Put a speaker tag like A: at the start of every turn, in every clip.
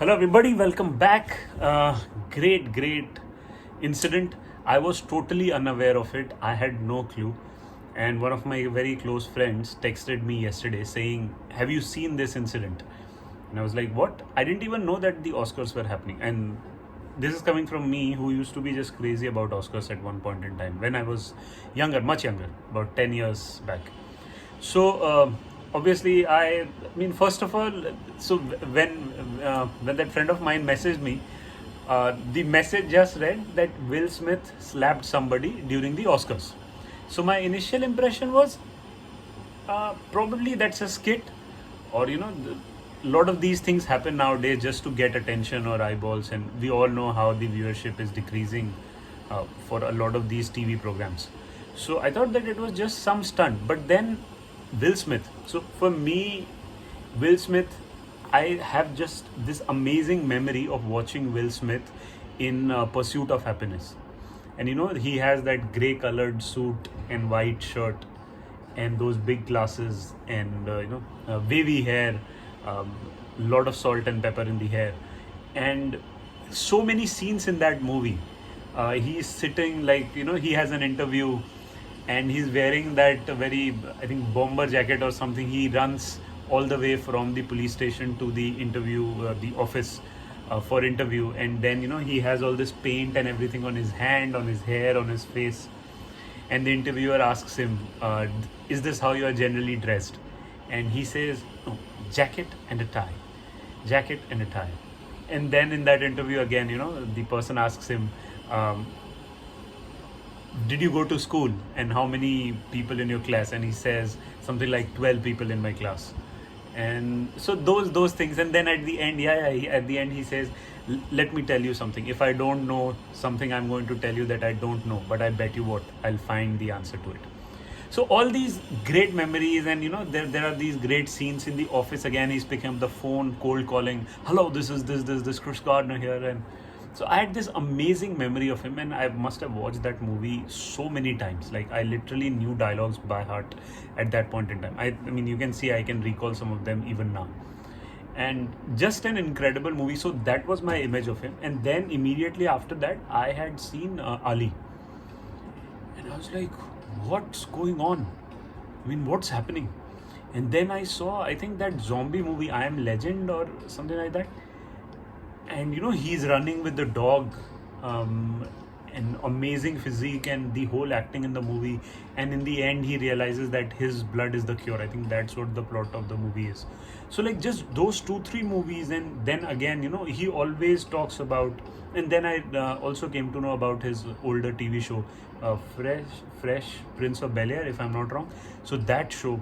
A: Hello, everybody. Welcome back. Great incident. I was totally unaware of it. I had no clue. And one of my very close friends texted me yesterday saying, "Have you seen this incident?" And I was like, "What?" I didn't even know that the Oscars were happening. And this is coming from me, who used to be just crazy about Oscars at one point in time when I was younger, much younger, about 10 years back. So obviously, I mean, first of all, so when that friend of mine messaged me, the message just read that Will Smith slapped somebody during the Oscars. So my initial impression was probably that's a skit, or a lot of these things happen nowadays just to get attention or eyeballs, and we all know how the viewership is decreasing for a lot of these TV programs. So I thought that it was just some stunt, but then Will Smith. So for me, Will Smith, I have just this amazing memory of watching Will Smith in Pursuit of Happiness. And he has that grey colored suit and white shirt and those big glasses and wavy hair, lot of salt and pepper in the hair, and so many scenes in that movie. He's sitting, like, he has an interview and he's wearing that very, I think, bomber jacket or something. He runs all the way from the police station to the interview, the office, for interview, and then he has all this paint and everything on his hand, on his hair, on his face. And the interviewer asks him, "Is this how you are generally dressed?" And he says, "No, jacket and a tie, jacket and a tie." And then in that interview again, the person asks him, "Did you go to school, and how many people in your class?" And he says something like 12 people in my class. And so those things. And then at the end, at the end he says, "Let me tell you something. If I don't know something, I'm going to tell you that I don't know, but I bet you what, I'll find the answer to it." So all these great memories, and there are these great scenes in the office. Again, he's picking up the phone, cold calling, "Hello, this is this Chris Gardner here." And so I had this amazing memory of him, and I must have watched that movie so many times. Like, I literally knew dialogues by heart at that point in time. I mean, you can see I can recall some of them even now. And just an incredible movie. So that was my image of him. And then immediately after that, I had seen Ali. And I was like, what's going on? I mean, what's happening? And then I saw, I think, that zombie movie, I Am Legend or something like that. And he's running with the dog, an amazing physique and the whole acting in the movie. And in the end, he realizes that his blood is the cure. I think that's what the plot of the movie is. So, like, just those 2-3 movies. And then again, he always talks about, and then I also came to know about his older TV show, Fresh Prince of Bel-Air, if I'm not wrong. So that show.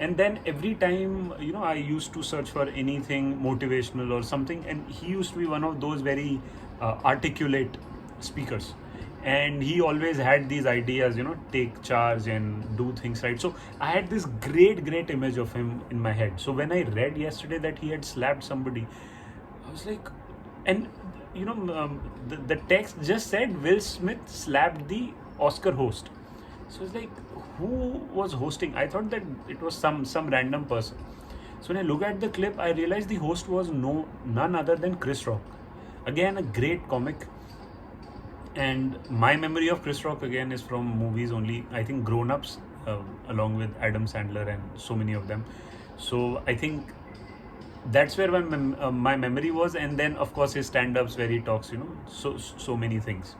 A: And then every time, I used to search for anything motivational or something, and he used to be one of those very articulate speakers. And he always had these ideas, take charge and do things right. So I had this great image of him in my head. So when I read yesterday that he had slapped somebody, I was like, and the text just said Will Smith slapped the Oscar host. So it's like, who was hosting? I thought that it was some random person. So when I look at the clip, I realized the host was none other than Chris Rock. Again, a great comic. And my memory of Chris Rock again is from movies only. I think Grown Ups, along with Adam Sandler and so many of them. So I think that's where my memory was. And then of course his stand-ups where he talks, so many things.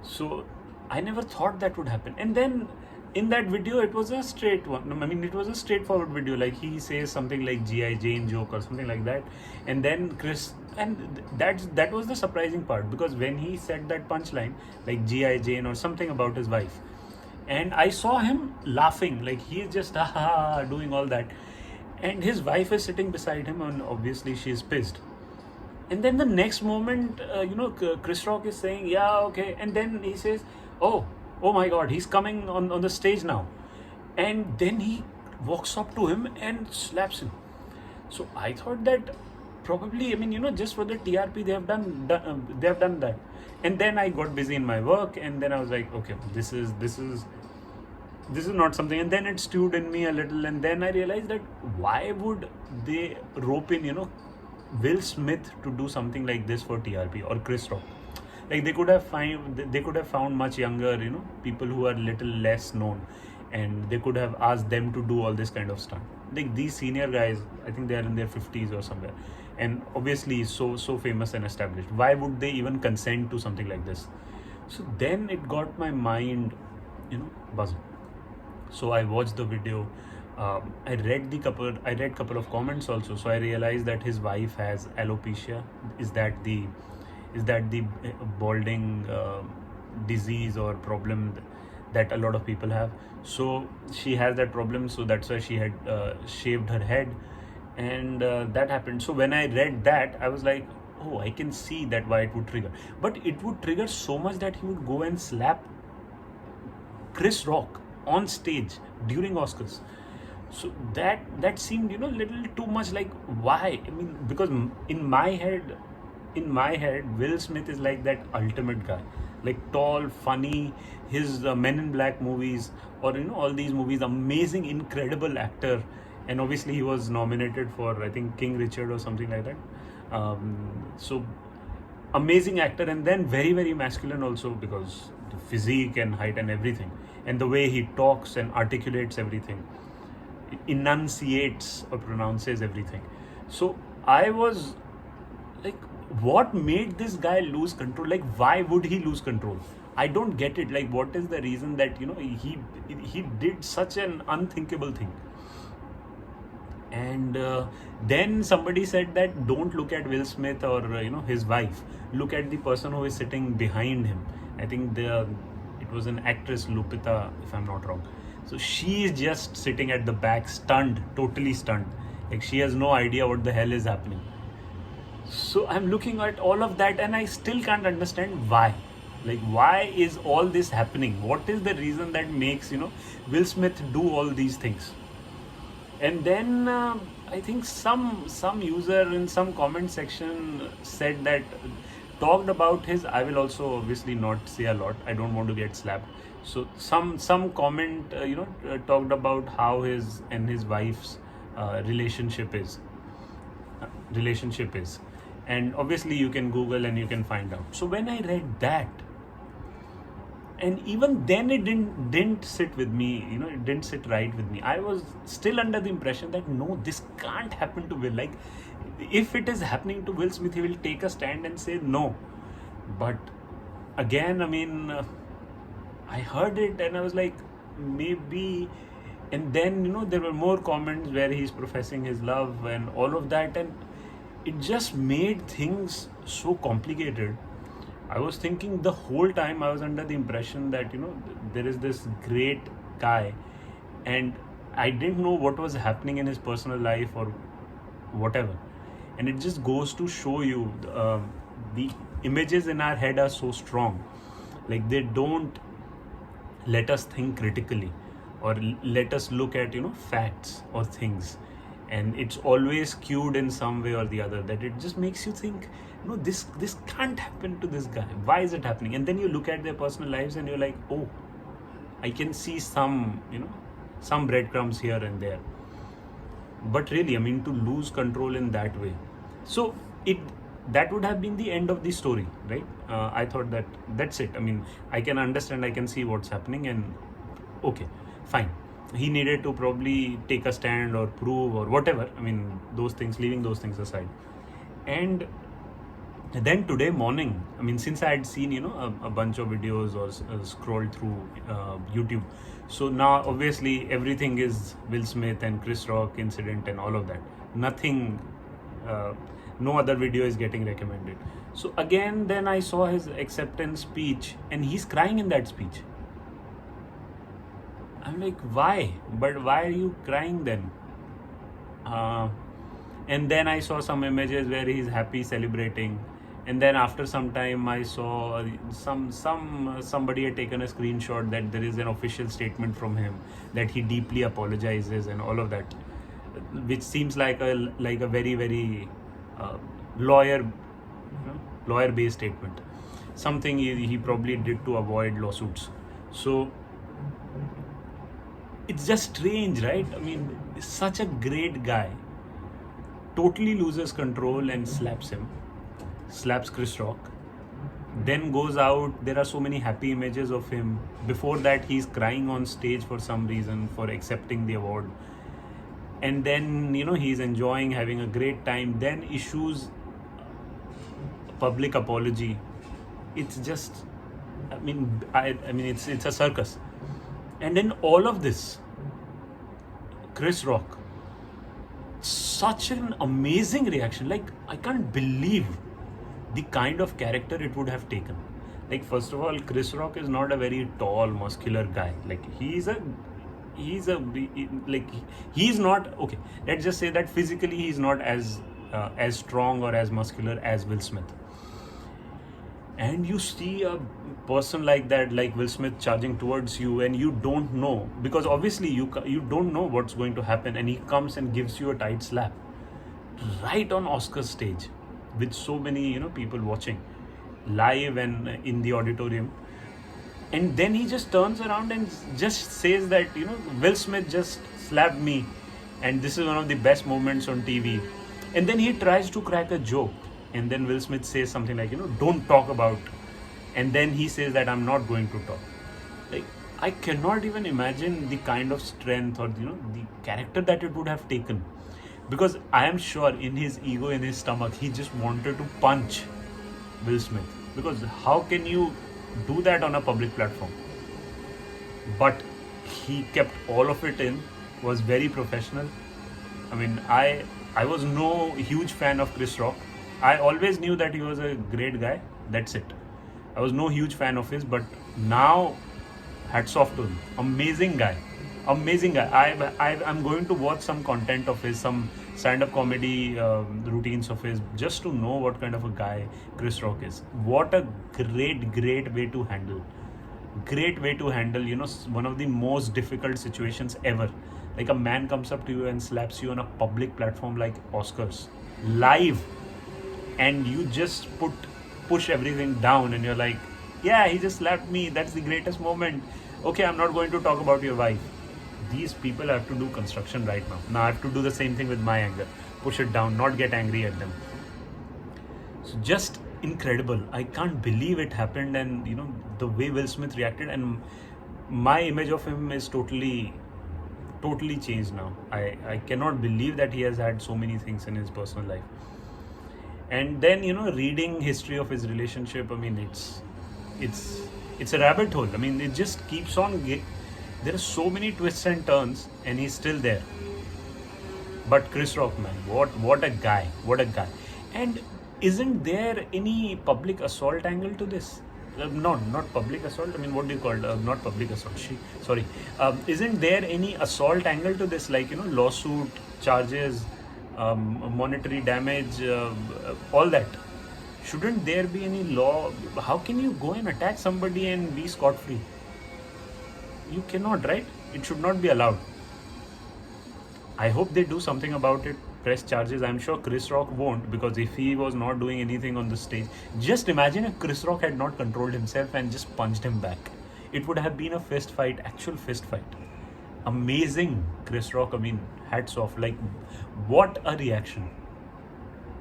A: So I never thought that would happen. And then in that video, it was a straight one. I mean, it was a straightforward video. Like, he says something like G.I. Jane joke or something like that. And then that was the surprising part, because when he said that punchline, like G.I. Jane or something about his wife, and I saw him laughing, like he's just doing all that. And his wife is sitting beside him, and obviously she's pissed. And then the next moment, Chris Rock is saying, "Yeah, okay." And then he says, oh my God, he's coming on the stage now. And then he walks up to him and slaps him. So I thought that probably, I mean, just for the TRP, they have done that. And then I got busy in my work, and then I was like, okay, this is not something. And then it stewed in me a little, and then I realized that why would they rope in Will Smith to do something like this for TRP, or Chris Rock. Like they could have found much younger, people who are little less known, and they could have asked them to do all this kind of stuff. Like these senior guys, I think they are in their 50s or somewhere, and obviously so famous and established. Why would they even consent to something like this? So then it got my mind, buzzing. So I watched the video. I read couple of comments also. So I realized that his wife has alopecia. Is that the balding disease or problem that a lot of people have? So she has that problem. So that's why she had shaved her head, and that happened. So when I read that, I was like, oh, I can see that why it would trigger. But it would trigger so much that he would go and slap Chris Rock on stage during Oscars. So that seemed, little too much. Like, why? I mean, because in my head, Will Smith is like that ultimate guy, like tall, funny. His Men in Black movies, or all these movies, amazing, incredible actor, and obviously he was nominated for, I think, King Richard or something like that. So amazing actor, and then very very masculine also, because the physique and height and everything, and the way he talks and articulates everything, enunciates or pronounces everything. So I was like, what made this guy lose control? Like, why would he lose control? I don't get it. Like, what is the reason that he did such an unthinkable thing? And then somebody said that don't look at Will Smith or his wife, look at the person who is sitting behind him. I think it was an actress, Lupita, if I'm not wrong. So she is just sitting at the back, stunned, totally stunned, like she has no idea what the hell is happening. So I'm looking at all of that, and I still can't understand why. Like, why is all this happening? What is the reason that makes Will Smith do all these things? And then I think some user in some comment section said that, talked about his. I will also obviously not say a lot. I don't want to get slapped. So some comment talked about how his and his wife's relationship is, and obviously you can Google and you can find out. So when I read that, and even then it didn't sit with me, it didn't sit right with me. I was still under the impression that no, this can't happen to Will. Like, if it is happening to Will Smith, he will take a stand and say no. But again, I mean, I heard it and I was like, maybe. And then there were more comments where he's professing his love and all of that, and it just made things so complicated. I was thinking the whole time, I was under the impression that there is this great guy, and I didn't know what was happening in his personal life or whatever. And it just goes to show you, the images in our head are so strong. Like, they don't let us think critically, or let us look at facts or things, and it's always skewed in some way or the other, that it just makes you think, this can't happen to this guy. Why is it happening? And then you look at their personal lives and you're like, oh, I can see some breadcrumbs here and there. But really, I mean, to lose control in that way, so that would have been the end of the story, right? I thought that's it. I mean, I can understand, I can see what's happening, and okay, fine. He needed to probably take a stand or prove or whatever. I mean, those things, leaving those things aside. And then today morning, I mean, since I had seen a bunch of videos or scrolled through YouTube, so now obviously everything is Will Smith and Chris Rock incident and all of that. Nothing, no other video is getting recommended. So again, then I saw his acceptance speech, and he's crying in that speech. I'm like, why? But why are you crying then? And then I saw some images where he's happy, celebrating. And then after some time, I saw somebody had taken a screenshot that there is an official statement from him that he deeply apologizes and all of that, which seems like a very very lawyer based statement. Something he probably did to avoid lawsuits. So it's just strange, right? I mean, such a great guy, totally loses control and slaps him, slaps Chris Rock, then goes out. There are so many happy images of him. Before that, he's crying on stage for some reason for accepting the award. And then, he's enjoying, having a great time, then issues public apology. It's just, it's a circus. And then all of this, Chris Rock, such an amazing reaction. Like, I can't believe the kind of character it would have taken. Like, first of all, Chris Rock is not a very tall, muscular guy. Like, he's not, okay, let's just say that physically he's not as strong or as muscular as Will Smith. And you see a person like that, like Will Smith, charging towards you, and you don't know, because obviously you don't know what's going to happen, and he comes and gives you a tight slap right on Oscar stage with so many people watching live and in the auditorium. And then he just turns around and just says that Will Smith just slapped me and this is one of the best moments on TV. And then he tries to crack a joke, and then Will Smith says something like, don't talk about, and then he says that I'm not going to talk. Like, I cannot even imagine the kind of strength or the character that it would have taken, because I am sure in his ego, in his stomach, he just wanted to punch Will Smith, because how can you do that on a public platform? But he kept all of it in, was very professional. I mean, I was no huge fan of Chris Rock. I always knew that he was a great guy. That's it. I was no huge fan of his, but now, hats off to him. Amazing guy. Amazing guy. I'm going to watch some content of his, some stand-up comedy routines of his, just to know what kind of a guy Chris Rock is. What a great way to handle. Great way to handle, one of the most difficult situations ever. Like, a man comes up to you and slaps you on a public platform like Oscars, live, and you just push everything down, and you're like, yeah, he just slapped me, that's the greatest moment. Okay, I'm not going to talk about your wife. These people have to do construction right now. I have to do the same thing with my anger. Push it down, not get angry at them. So just incredible. I can't believe it happened, and the way Will Smith reacted, and my image of him is totally changed now. I cannot believe that he has had so many things in his personal life. And then reading history of his relationship, it's a rabbit hole. It just keeps on. There are so many twists and turns, and he's still there. But Chris Rock, man, what a guy. And isn't there any public assault angle to this? Not public assault. What do you call it? Not public assault. Isn't there any assault angle to this? Like, lawsuit, charges, monetary damage, all that. Shouldn't there be any law? How can you go and attack somebody and be scot-free? You cannot, right? It should not be allowed. I hope they do something about it. Press charges. I'm sure Chris Rock won't, because if he was not doing anything on the stage, just imagine if Chris Rock had not controlled himself and just punched him back. It would have been a fist fight, actual fist fight. Amazing, Chris Rock. Hats off. Like, what a reaction.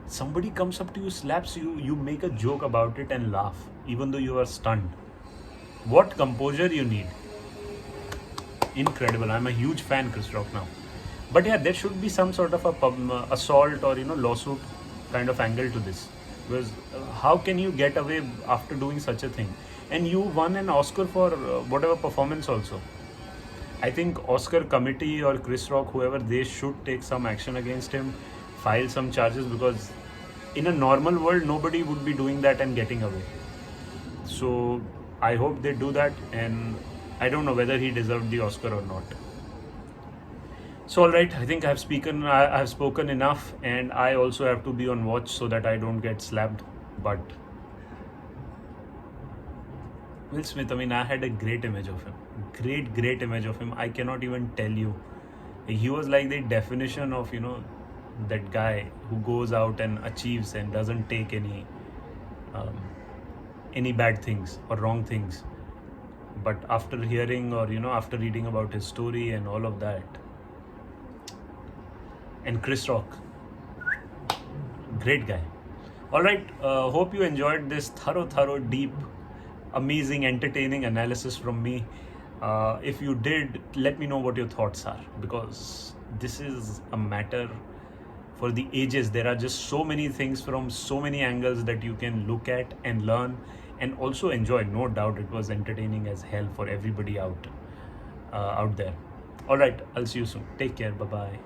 A: Somebody comes up to you, slaps you, you make a joke about it and laugh, even though you are stunned. What composure you need. Incredible. I'm a huge fan, Chris Rock, now. But yeah, there should be some sort of a assault or lawsuit kind of angle to this, because how can you get away after doing such a thing? And you won an Oscar for whatever performance also. I think Oscar committee or Chris Rock, whoever, they should take some action against him, file some charges, because in a normal world nobody would be doing that and getting away. So I hope they do that, and I don't know whether he deserved the Oscar or not. So alright, I think I've spoken enough, and I also have to be on watch so that I don't get slapped. But Will Smith, I had a great image of him. Great image of him. I cannot even tell you. He was like the definition of, that guy who goes out and achieves and doesn't take any bad things or wrong things. But after hearing or, after reading about his story and all of that, and Chris Rock, Great guy. All right. Hope you enjoyed this thorough, deep, amazing, entertaining analysis from me. If you did, let me know what your thoughts are, because this is a matter for the ages. There are just so many things from so many angles that you can look at and learn and also enjoy. No doubt it was entertaining as hell for everybody out there. All right. I'll see you soon. Take care. Bye bye.